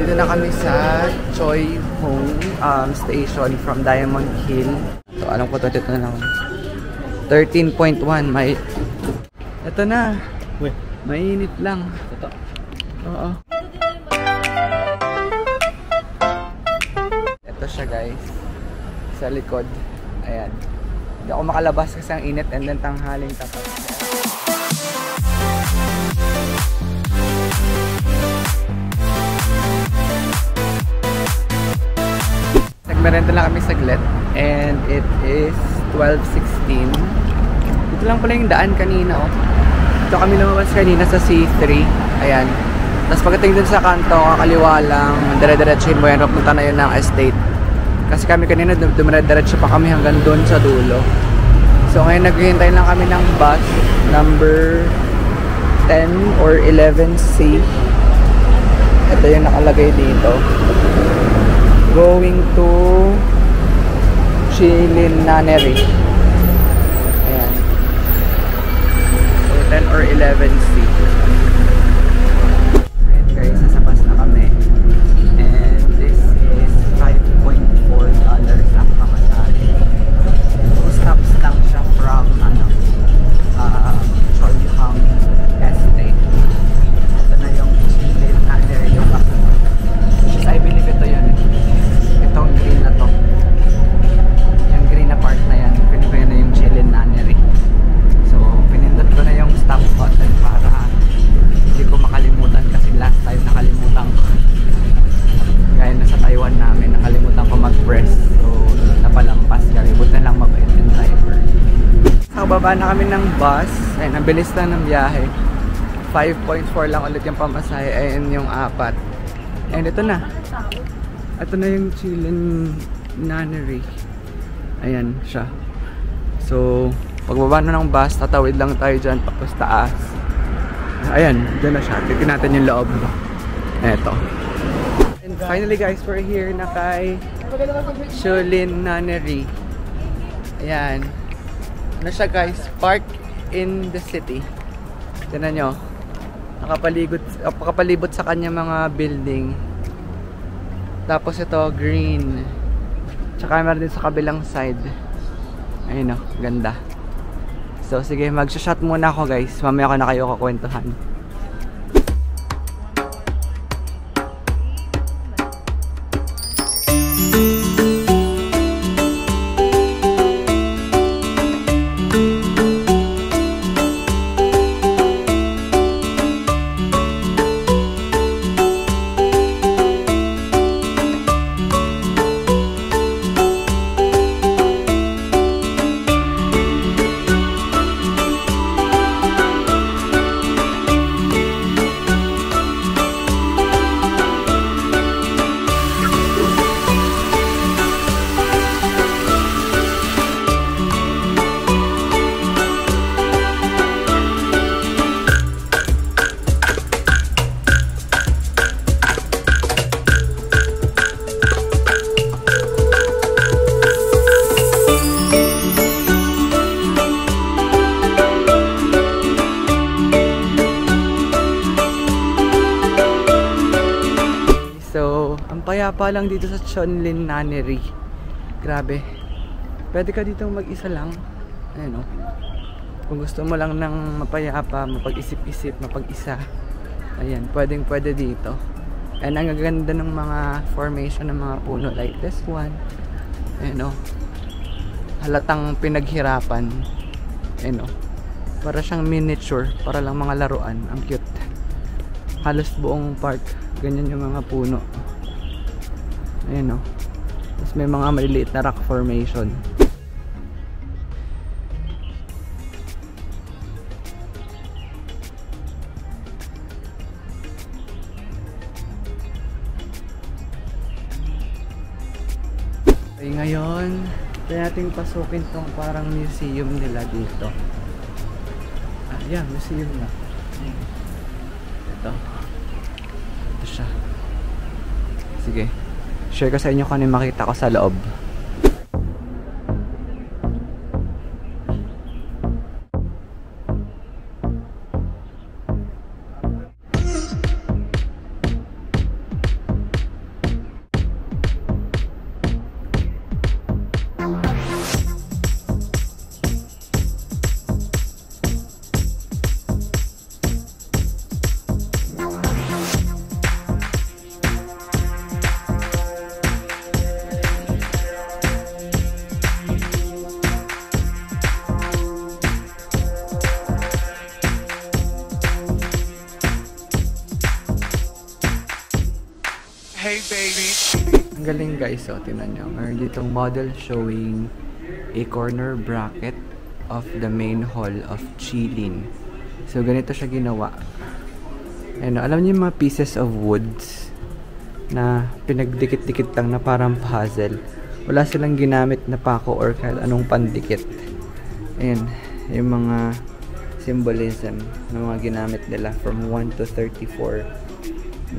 Dito na kami sa Choi Hong Station from Diamond Hill. So, alam ko ito na ako. 13.1. Ito na. Mainit lang. Ito. Oo. Ito siya guys. Sa likod. Ayan. Hindi ako makalabas kasi ang init and then tanghaling tapos. Nagmerenda lang kami saglit and it is 12:16. Dito lang pala yung daan kanina oh. Dito kami lumabas kanina sa C3. Ayan. Tapos pagdating dun sa kanto, kakaliwa lang, dire-diretsuhin mo yan, papunta na yun ng estate. Kasi kami kanina dumire-diretso pa kami hanggang dun sa dulo. So ngayon naghihintay lang kami ng bus number 10 or 11C. Ito yung nakalagay dito. Going to Shilin Nunnery. Ayan. So 10 or 11C. Ayan guys, nasa bus na kami. And this is $5.4 ang pamasahe. 2 stops lang siya from Choi Hong Estate. Ito na yung Shilin Nunnery yung kasunod. Which is I believe ito yun. Itong green na to. Yung green na part na yan. Pinindot ko na yung Shilin Nunnery. So pinindot ko na yung stop button para hindi ko makalimutan kasi last time nakalimutan ko. Gaya na sa Taiwan namin, nakalimutan ko mag-press. So napalampas kami. Buti na lang mabait yung driver. Nakababa na kami ng bus. Ayun, ang bilis lang ng biyahe. 5.4 lang ulit yung pamasahe. Ayun yung 4. And ito na. Ito na yung Shilin Nunnery. Ayan siya. So pagbaba na ng bus, tatawid lang tayo dyan tapos taas. Ayan, dyan na siya. Tignan natin yung loob. Eto. And finally guys, we're here na kay Shilin Nunnery. Ayan. Ano siya guys? Park in the city. Tignan nyo. Nakapalibot sa kanya mga building. Tapos ito green. Tsaka meron din sa kabilang side. Ayun o, ganda. So sige, mag-shot muna ako guys. Mamaya ko na kayo kakwentuhan. Payapa lang dito sa Shilin Nunnery. Grabe. Pwede ka dito mag-isa lang. Ayun o. Kung gusto mo lang ng mapayapa, mapag-isip-isip, mapag-isa. Ayan, pwede dito. And ang gaganda ng mga formation ng mga puno like this one. Ayun o. Halatang pinaghirapan. Ayun o. Para siyang miniature. Para lang mga laruan. Ang cute. Halos buong park. Ganyan yung mga puno. Ayan o. Tapos may mga maliliit na rock formation. Okay, ngayon kaya natin pasukin tong parang museum nila dito. Ah, yeah, museum na. Ito. Ito siya. Sige. Share ko sa inyo kung ano yung makita ko sa loob. Hey baby. Ang galing guys, so tingnan nyo. Meron ditong model showing a corner bracket of the main hall of Chilin. So ganito siya ginawa. Ano, alam niyo yung mga pieces of woods na pinagdikit-dikit lang na parang puzzle. Wala silang ginamit na pako or kahit anong pandikit. Ayan, yung mga symbolism na mga ginamit nila from 1 to 34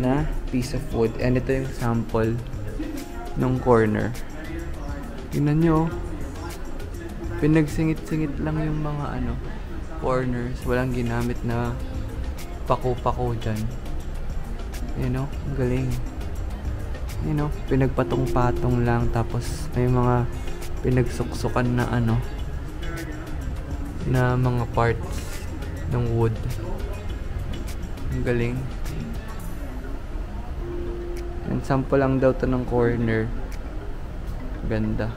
na piece of wood. And ito yung sample ng corner. Tingnan nyo, pinagsingit-singit lang yung mga corners. Walang ginamit na pako-pako dyan. You know, galing. You know, pinagpatong-patong lang, tapos may mga pinagsuksukan na na mga parts ng wood. Ang galing. And sample lang daw to ng corner. Ganda.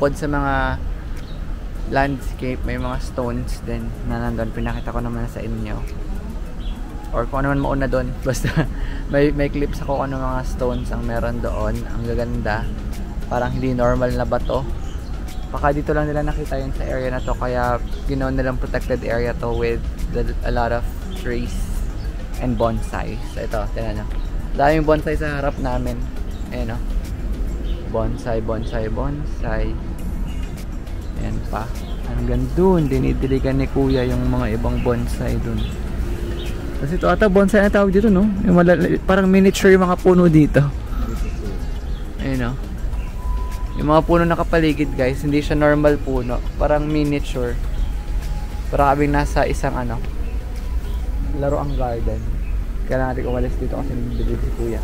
Bukod sa mga landscape, may mga stones din na nandun. Pinakita ko naman sa inyo. Or kung ano man mauna doon. Basta may clips ako kung ano mga stones ang meron doon. Ang gaganda. Parang hindi normal na bato. Baka dito lang nila nakita yun sa area na to. Kaya ginawa nilang protected area to with a lot of trees and bonsai. So ito, tingnan nyo. Daming bonsai sa harap namin. Ayan o. Bonsai, bonsai, bonsai. Ayan pa. Hanggang dun, dinidiligan ni kuya yung mga ibang bonsai dun. Kasi ito ata bonsai na tawag dito, no? Yung parang miniature yung mga puno dito. Ayan o. Yung mga puno nakapaligid guys, hindi siya normal puno. Parang miniature. Parang kaming nasa isang laruang garden. Kaya natin umalis dito kasi nabibili si kuya.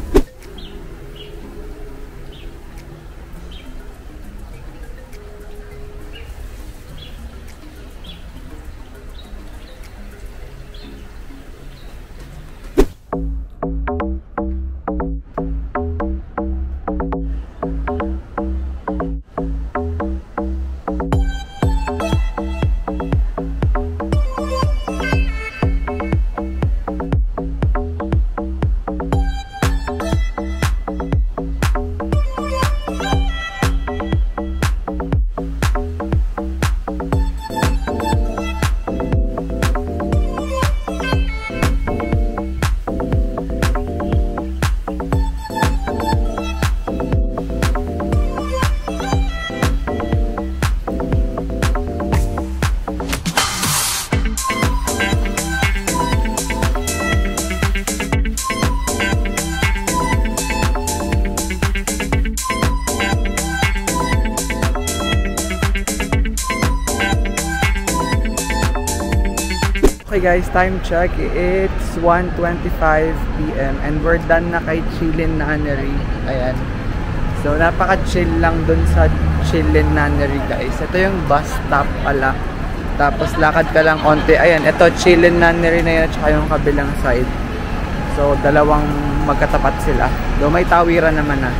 Okay guys, time check. It's 1:25 PM and we're done na kay Chilin Nunnery. Ayan. So napaka-chill lang dun sa Chilin Nunnery guys. Ito yung bus stop pala. Tapos lakad ka lang onte. Ayan, ito Chilin Nunnery na yun at saka yung kabilang side. So dalawang magkatapat sila. Do may tawiran naman na.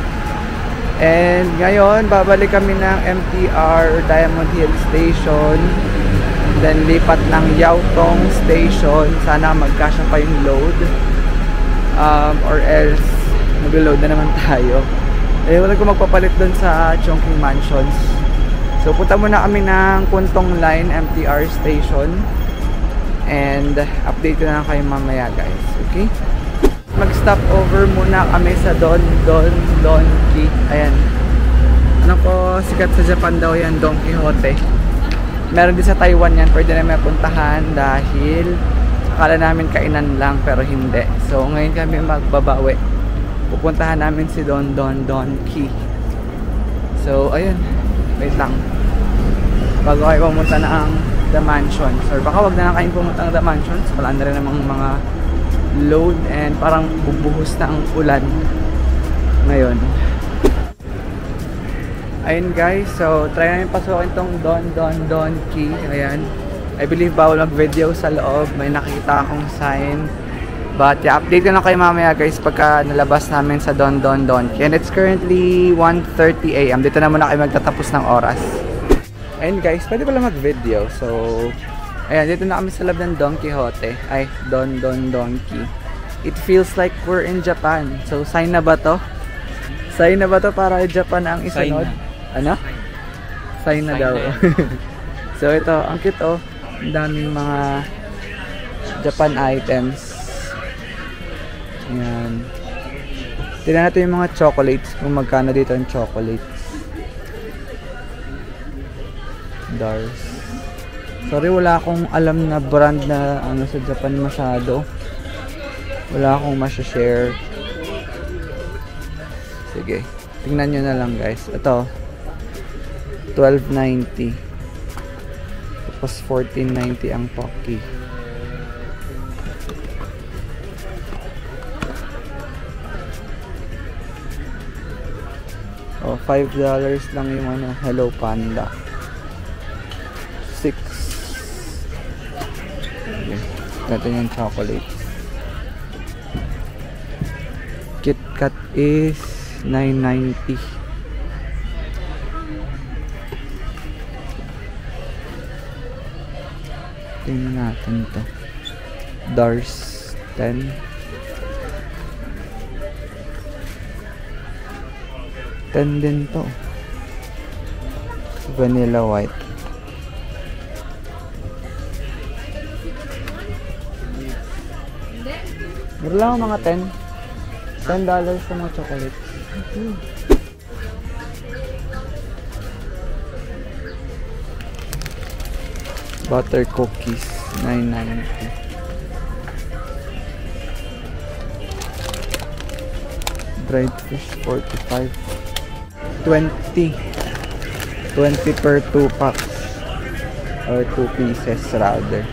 And ngayon, babalik kami ng MTR Diamond Hill Station. Then lipat ng Yautong Station. Sana magkasya pa yung load. Or else mag-load na naman tayo. Eh wala ko magpapalit dun sa Chongqing Mansions. So punta muna kami ng Kuntong Line MTR Station. And update ko na lang kayo mamaya guys. Okay? Mag-stop over muna kami sa Don Donki. Ayan. Ano ko, sikat sa Japan daw yan, Don Quixote. Meron din sa Taiwan yan, pwede na may puntahan dahil akala namin kainan lang pero hindi. So ngayon kami magbabawi. Pupuntahan namin si Donki. So, ayun. Wait lang. Bago kayo pumunta na ang The Mansions. Or baka wag na lang kayong pumunta ng The Mansions. Wala na rin namang mga load and parang bubuhos na ang ulan ngayon. Ayun guys, so try namin pasukin tong Don Key. Ayan. I believe bawal mag-video sa loob. May nakita akong sign. But yeah, update ko na kayo mamaya guys pagka nalabas namin sa Don Key. And it's currently 1:30 AM. Dito na muna kayo magtatapos ng oras. Ayun guys, pwede pala mag-video. So, ayan, dito na kami sa loob ng Don Quixote. Ay, Don Key. It feels like we're in Japan. So, sign na ba to? Sign na ba to para Japan ang isunod? Ano? Sign na daw. So, ito, ang cute oh. Ang daming mga Japan items. Ayan. Tignan natin yung mga chocolates. Kung magkano dito ang chocolates. Dars. Sorry, wala akong alam na brand na ano sa Japan masyado. Wala akong masya-share. Sige. Tingnan nyo na lang guys. Ito. $12.90. Tapos $14.90 ang Pocky. Oh, $5 lang yung ano, Hello Panda. 6. Okay. Ito yung chocolate. KitKat is $9.90. Tingnan natin to. Dars 10. 10 din to. Vanilla white. Meron lang mga 10. $10 sa mga chocolate. Butter cookies, $9.90. Dried fish, $45. 20 per 2 packs. Or 2 pieces rather.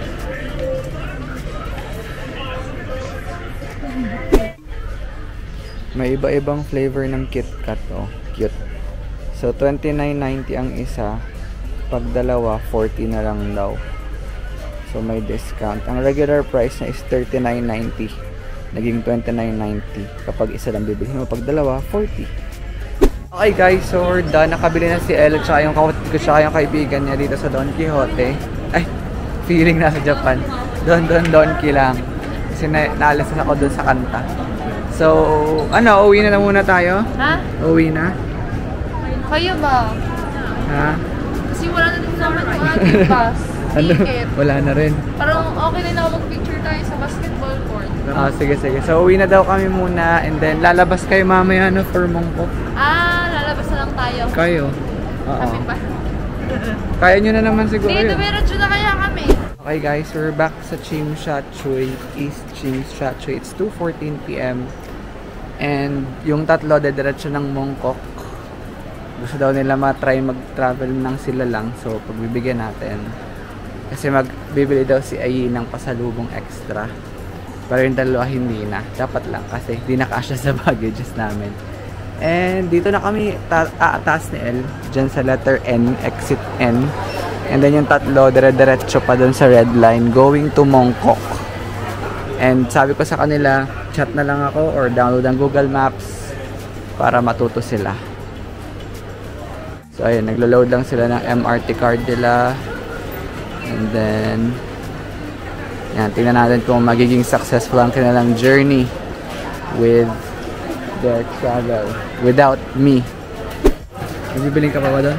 May iba-ibang flavor ng KitKat oh. Cute. So $29.90 ang isa. Pag dalawa, $40 na lang daw. So may discount. Ang regular price na is $39.90. Naging $29.90 kapag isa lang bibili mo. Pag dalawa, $40. Okay guys, so we're done. Nakabili na si El at yung yung kaibigan niya dito sa Don Quixote. Ay, feeling nasa Japan. Don Key lang. Kasi naalas na ako dun sa kanta. So, ano, uwi na lang muna tayo? Ha? Uwi na? Kayo ba? Ha? Kasi wala na din naman yung ating bus. Ticket. Wala na rin. Parang okay na ako mag-picture tayo sa basketball court. Ah, sige. So, uwi na daw kami muna and then lalabas kayo mamaya no, for Mongkok. Lalabas na lang tayo. Kayo? Oo. Kami ba? Kaya nyo na naman siguro Hindi, yun. dumiretso na kaya kami. Okay guys, we're back sa Tsim Sha Tsui, East Tsim Sha Tsui. It's 2:14 PM. And yung tatlo, dediretso ng Mongkok. Gusto daw nila matry mag-travel nang sila lang. So, pagbibigyan natin. Kasi magbibili daw si Ai ng pasalubong extra. Pero yung dalawa hindi na. Dapat lang kasi hindi nakasya sa baggages namin. And dito na kami taas ni El. Dyan sa letter N, exit N. And then yung tatlo, dire-diretso pa dun sa red line going to Mongkok. And sabi ko sa kanila, chat na lang ako or download ang Google Maps para matuto sila. So ayun, naglo-load lang sila ng MRT card nila. And then yan, tingnan natin kung magiging successful ang kanilang journey with their travel without me. Bibiling ka pa ba doon?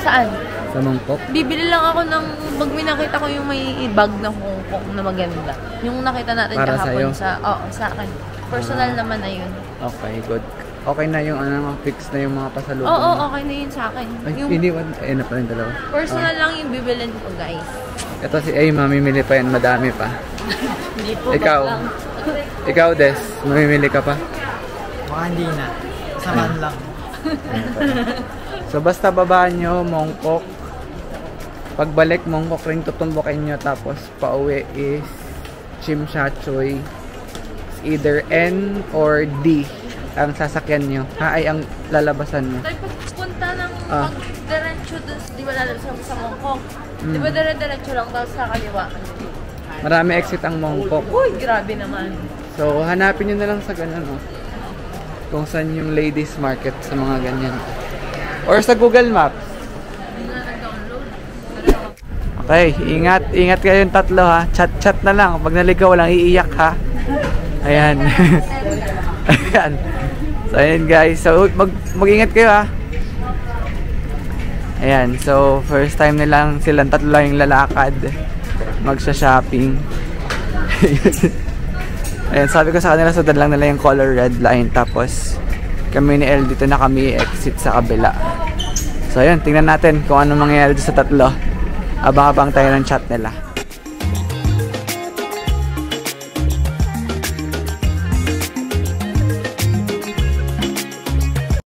Saan? Sa Mongkok? Bibili lang ako ng pag may nakita ko yung may bag na Hong Kong na maganda. Yung nakita natin para kahapon sa'yo? sa akin. Personal naman na yun. Okay, good. Okay na yung fix na yung mga pasalubong. Oo, okay na yun sa akin. Ay, Yung hindi, na pa rin dalawa. personal lang yung bibilin ko, guys. Ito si Ay, mamimili pa yan, madami pa. Hindi po, Ikaw? bag lang. Ikaw, Des, mamimili ka pa? Baka hindi na. Samahan lang. So basta babaan nyo, Mongkok. Pagbalik, Mongkok ring tutumbukin nyo. Tapos pauwi is Chimshachoy. Either N or D ang sasakyan nyo. Ay ang lalabasan nyo. Tayo pagpunta ng diretso dun, di ba lalabas sa Mongkok? Di ba diretso lang tapos sa kaliwa? Marami exit ang Mongkok. Uy, grabe naman. So hanapin nyo na lang sa ganun, oh. Kung saan yung ladies market sa mga ganyan. Or sa Google Maps. Okay, ingat kayong tatlo ha. Chat na lang. Pag naligaw, walang iiyak ha. Ayan. Ayan. So ayan guys. So mag-ingat kayo ha. Ayan. So first time nilang silang tatlo lang yung lalakad. Magsha-shopping. Ayan, sabi ko sa kanila, sundan lang nila yung color red line. Tapos kami ni El dito na kami exit sa kabila. So ayun, tingnan natin kung ano mangyayari sa tatlo. Abang-abang tayo ng chat nila.